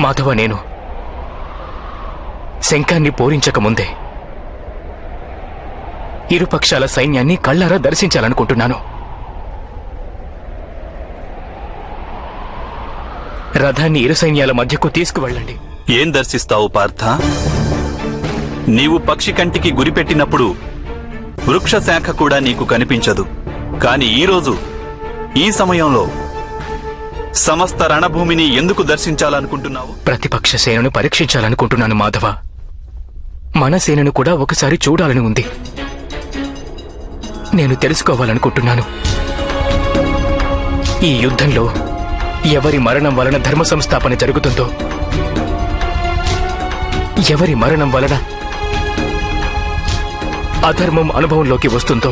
మాధవ, నేను శంఖాన్ని పూరించకముందే ఇరుపక్షాల సైన్యాన్ని కళ్ళారా దర్శించాలనుకుంటున్నాను. రథాన్ని ఇరు సైన్యాల మధ్యకు తీసుకువెళ్ళండి. ఏం దర్శిస్తావు పార్థ? నీవు పక్షి కంటికి గురిపెట్టినప్పుడు వృక్ష శాఖ కూడా నీకు కనిపించదు. కాని ఈరోజు ఈ సమయంలో సమస్త రణభూమిని ఎందుకు దర్శించాలనుకుంటున్నావు? ప్రతిపక్ష సేనను పరీక్షించాలనుకుంటున్నాను మాధవ. మన సేనను కూడా ఒకసారి చూడాలని ఉంది. నేను తెలుసుకోవాలనుకుంటున్నాను, ఈ యుద్ధంలో ఎవరి మరణం వలన ధర్మ సంస్థాపన జరుగుతుందో, ఎవరి మరణం వలన అధర్మం అనుభవంలోకి వస్తుందో